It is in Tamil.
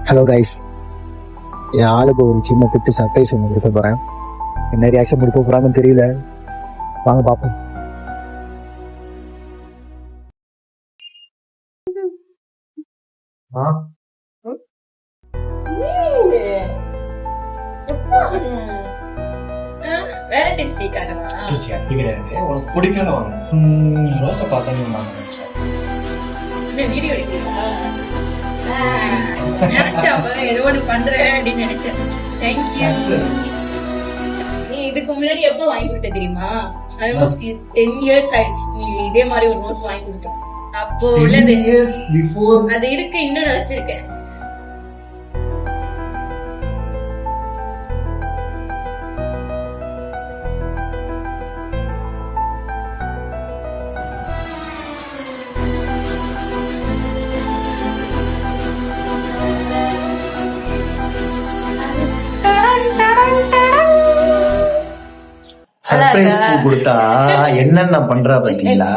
ஹலோ கைஸ், என் ஆளுக்கு ஒரு சின்ன குட்டி சர்ப்ரைஸ் ஒன்று கொடுக்க போகிறேன். என்ன ரியாக்ஷன் கொடுக்க போகிறாங்கன்னு தெரியல, வாங்க பார்ப்போம். இதுக்கு முன்னாடி எப்ப வாங்கி கொடுத்த தெரியுமா? ஆல்மோஸ்ட் 10 years ஆயிடுச்சு நீ இதே மாதிரி ஒரு ரோஸ் வாங்கி கொடுத்தோம். அப்போ உள்ளது அது இருக்கு, இன்னும் நினைச்சிருக்கேன். சர்ப்ரைஸ் கொடுத்தா என்னென்ன பண்றா பாத்தீங்களா?